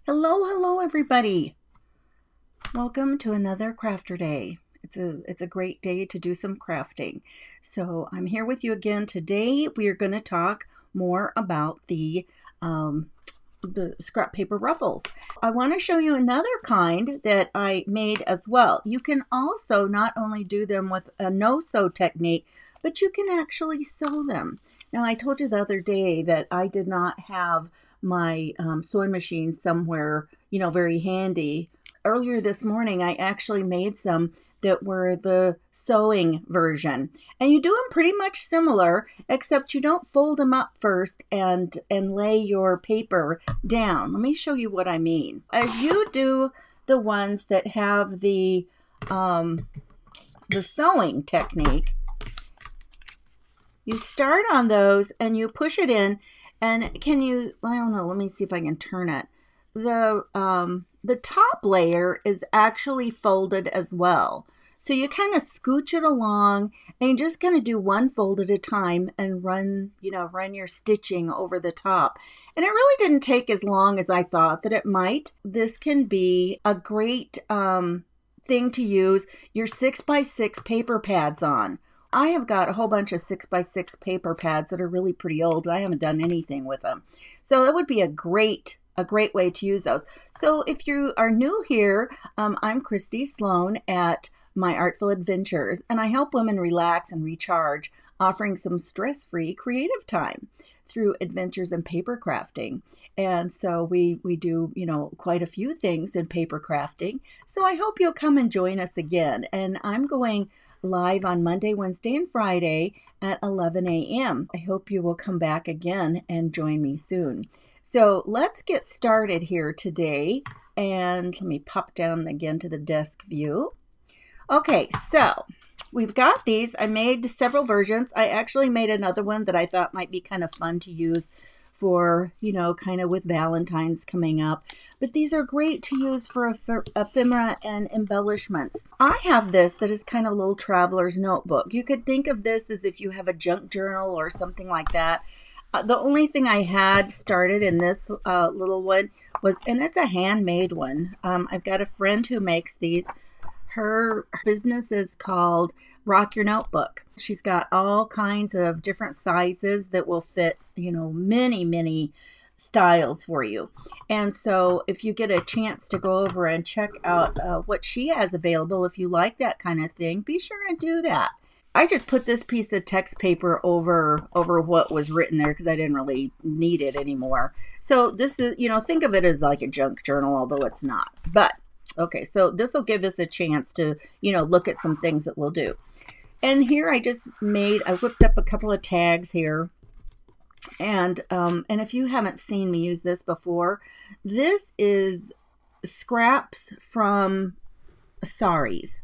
Hello, everybody. Welcome to another crafter day. It's a great day to do some crafting. So I'm here with you again today. We are going to talk more about the scrap paper ruffles. I want to show you another kind that I made as well. You can also not only do them with a no-sew technique, but you can actually sew them. Now, I told you the other day that I did not have my sewing machine somewhere, very handy. Earlier this morning, I actually made some that were the sewing version. And you do them pretty much similar, except you don't fold them up first and lay your paper down. Let me show you what I mean. As you do the ones that have the sewing technique, you start on those and you push it in. And I don't know, let me see if I can turn it. The top layer is actually folded as well. So you kind of scooch it along and you're just going to do one fold at a time and run your stitching over the top. And it really didn't take as long as I thought that it might. This can be a great thing to use your 6x6 paper pads on. I have got a whole bunch of 6x6 paper pads that are really pretty old. I haven't done anything with them. So that would be a great way to use those. So if you are new here, I'm Christy Sloan at My Artful Adventures, and I help women relax and recharge, offering some stress-free creative time through adventures in paper crafting. And so we do, quite a few things in paper crafting. So I hope you'll come and join us again. And I'm going live on Monday, Wednesday, and Friday at 11 a.m. I hope you will come back again and join me soon. So let's get started here today. And let me pop down again to the desk view. Okay, so we've got these. I made several versions. I actually made another one that I thought might be kind of fun to use for, kind of with Valentine's coming up. But these are great to use for ephemera and embellishments. I have this that is kind of a little traveler's notebook. You could think of this as if you have a junk journal or something like that. The only thing I had started in this little one was, and it's a handmade one. I've got a friend who makes these. Her business is called Rock Your Notebook. She's got all kinds of different sizes that will fit, many styles for you. And so if you get a chance to go over and check out what she has available, if you like that kind of thing, be sure and do that. I just put this piece of text paper over what was written there because I didn't really need it anymore. So this is, think of it as like a junk journal, although it's not. But okay, so this will give us a chance to, look at some things that we'll do. And here I whipped up a couple of tags here. And if you haven't seen me use this before, this is scraps from saris.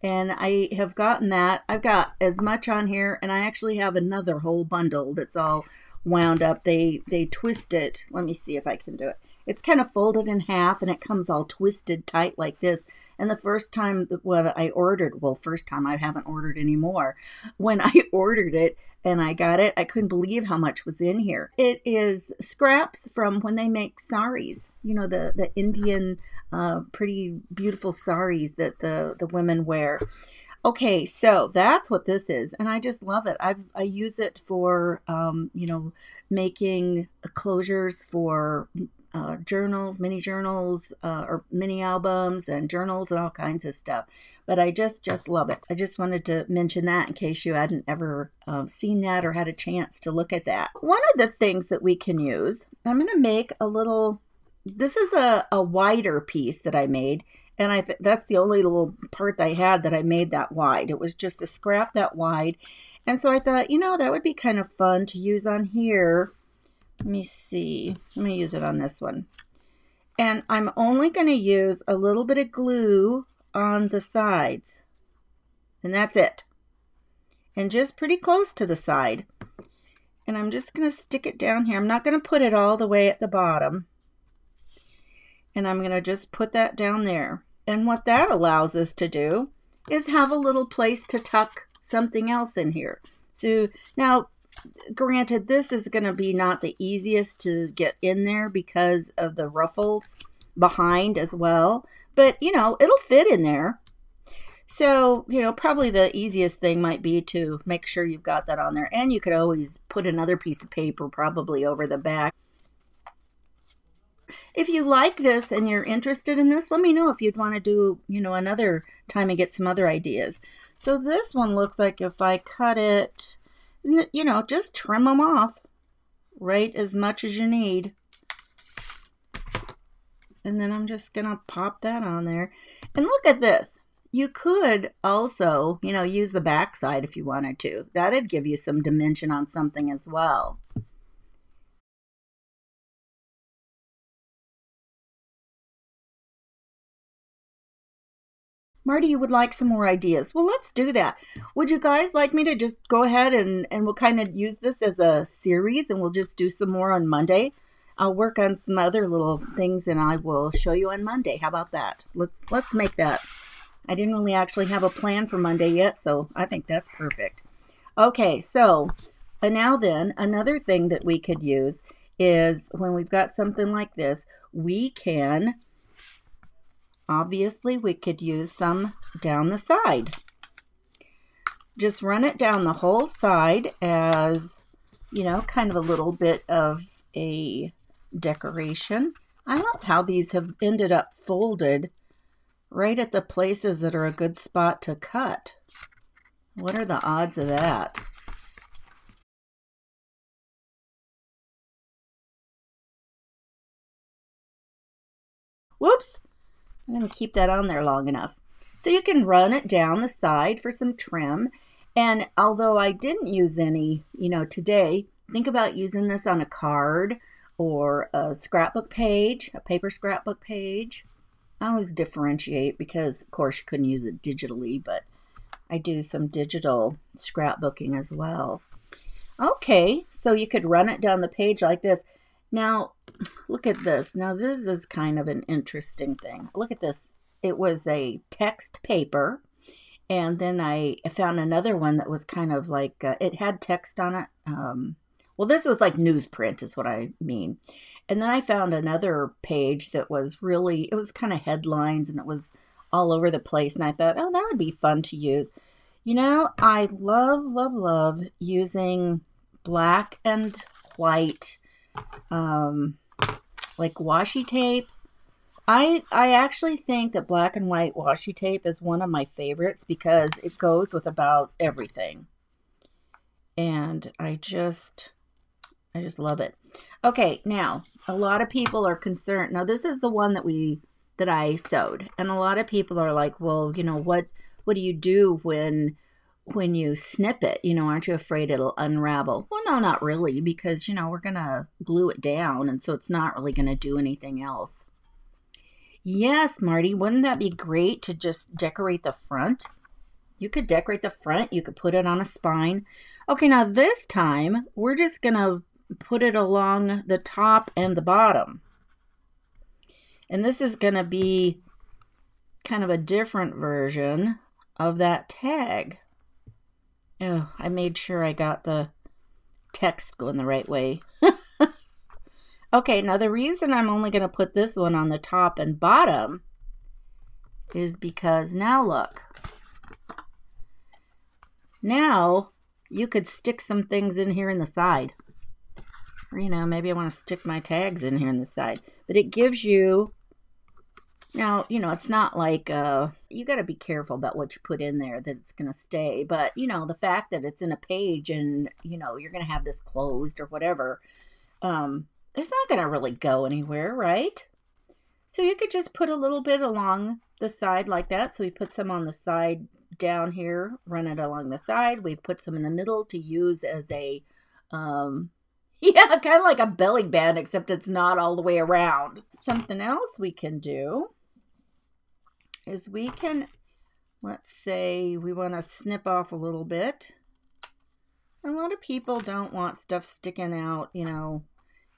And I have gotten that. I've got as much on here, and I actually have another whole bundle that's all wound up. They twist it. Let me see if I can do it. It's kind of folded in half and it comes all twisted tight like this. And the first time I haven't ordered anymore. When I ordered it and I got it, I couldn't believe how much was in here. It is scraps from when they make saris, the Indian pretty beautiful saris that the women wear. Okay, so that's what this is, and I just love it. I use it for, making closures for journals, mini journals, or mini albums and journals and all kinds of stuff. But I just love it. I just wanted to mention that in case you hadn't ever seen that or had a chance to look at that. One of the things that we can use, I'm going to make a little, this is a wider piece that I made. And that's the only little part I had that I made that wide. It was just a scrap that wide. And so I thought, that would be kind of fun to use on here. Let me see. Let me use it on this one. And I'm only going to use a little bit of glue on the sides. And that's it. And just pretty close to the side. And I'm just going to stick it down here. I'm not going to put it all the way at the bottom. And I'm going to just put that down there. And what that allows us to do is have a little place to tuck something else in here. So now, granted, this is going to be not the easiest to get in there because of the ruffles. behind as well. But, it'll fit in there. So, probably the easiest thing might be to make sure you've got that on there. And you could always put another piece of paper probably over the back. If you like this and you're interested in this, let me know if you'd want to do, another time and get some other ideas. So this one looks like if I cut it, just trim them off right as much as you need. And then I'm just going to pop that on there. And look at this. You could also, use the back side if you wanted to. That'd give you some dimension on something as well. Marty, you would like some more ideas. Well, let's do that. Would you guys like me to just go ahead and we'll kind of use this as a series and we'll just do some more on Monday? I'll work on some other little things and I will show you on Monday. How about that? Let's make that. I didn't really actually have a plan for Monday yet, so I think that's perfect. Okay, so now then, another thing that we could use is when we've got something like this, obviously we could use some down the side. Just run it down the whole side as, kind of a little bit of a decoration. I love how these have ended up folded right at the places that are a good spot to cut. What are the odds of that? Whoops! I'm going to keep that on there long enough. So you can run it down the side for some trim. And although I didn't use any, today, think about using this on a card or a scrapbook page, a paper scrapbook page. I always differentiate because, of course, you couldn't use it digitally, but I do some digital scrapbooking as well. Okay, so you could run it down the page like this. Now, look at this. Now, this is kind of an interesting thing. Look at this. It was a text paper, and then I found another one that was kind of like, it had text on it. Well, this was like newsprint is what I mean. And then I found another page that was it was kind of headlines and it was all over the place. And I thought, oh, that would be fun to use. I love, love, love using black and white, like washi tape. I actually think that black and white washi tape is one of my favorites because it goes with about everything. And I just love it. Okay, now a lot of people are concerned. Now this is the one that I sewed, and a lot of people are like, well, what do you do when you snip it? Aren't you afraid it'll unravel? Well, no, not really, because we're gonna glue it down, and so it's not really gonna do anything else. Yes, Marty, wouldn't that be great to just decorate the front? You could decorate the front. You could put it on a spine. Okay, now this time we're just gonna put it along the top and the bottom. And this is going to be kind of a different version of that tag. Oh, I made sure I got the text going the right way. Okay, now the reason I'm only going to put this one on the top and bottom is because now look. Now you could stick some things in here in the side. Or, maybe I want to stick my tags in here in the side. But it gives you, now, it's not like, you got to be careful about what you put in there that it's going to stay. But, the fact that it's in a page and, you're going to have this closed or whatever, it's not going to really go anywhere, right? So you could just put a little bit along the side like that. So we put some on the side down here, run it along the side. We've put some in the middle to use as a, yeah, kind of like a belly band, except it's not all the way around. Something else we can do is let's say we want to snip off a little bit. A lot of people don't want stuff sticking out,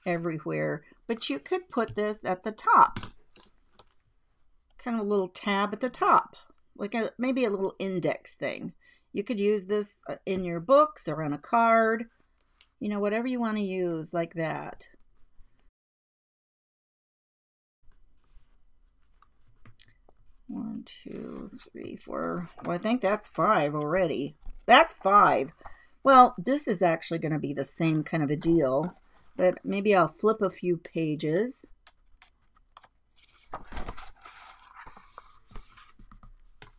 everywhere. But you could put this at the top. Kind of a little tab at the top. Like maybe a little index thing. You could use this in your books or on a card. Whatever you want to use like that. 2, 3, 4. Well, I think that's 5 already. That's 5. Well, this is actually going to be the same kind of a deal, but maybe I'll flip a few pages.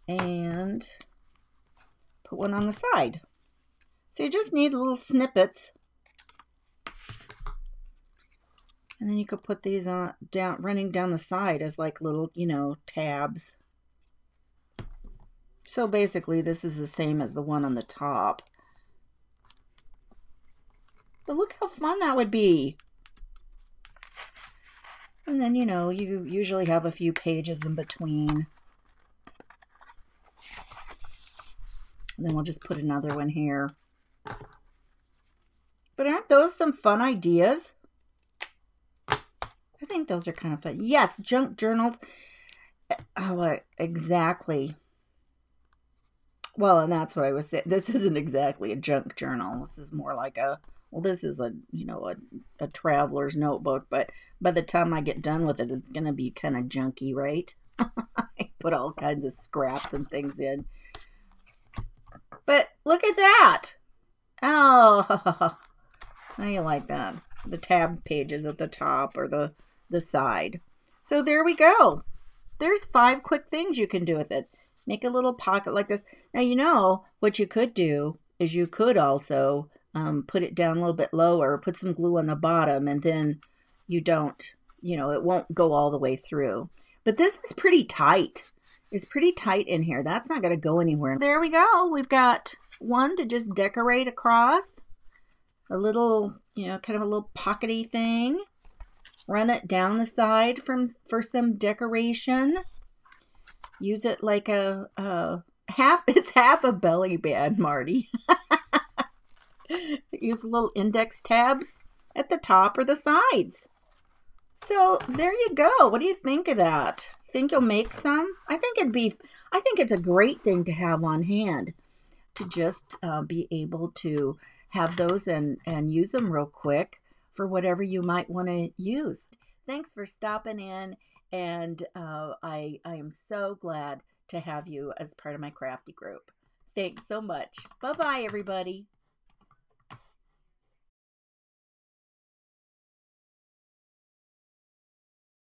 And put one on the side. So you just need little snippets. And then you could put these on running down the side as like little, tabs. So basically this is the same as the one on the top. But look how fun that would be. And then, you usually have a few pages in between. And then we'll just put another one here. But aren't those some fun ideas? I think those are kind of fun. Yes, junk journals. Oh, exactly. Well, and that's what I was saying. This isn't exactly a junk journal. This is more like this is a traveler's notebook. But by the time I get done with it, it's going to be kind of junky, right? I put all kinds of scraps and things in. But look at that. Oh, how do you like that? The tab pages at the top or the side. So there we go. There's 5 quick things you can do with it. Make a little pocket like this. Now, what you could do is you could also put it down a little bit lower, put some glue on the bottom, and then it won't go all the way through. But this is pretty tight. It's pretty tight in here. That's not going to go anywhere. There we go. We've got one to just decorate across. A little, kind of a little pockety thing. Run it down the side for some decoration. Use it like it's half a belly band, Marty. Use little index tabs at the top or the sides. So there you go. What do you think of that? Think you'll make some? I think it's a great thing to have on hand, to just be able to have those and use them real quick for whatever you might want to use. Thanks for stopping in, and I am so glad to have you as part of my crafty group. Thanks so much. Bye-bye, everybody.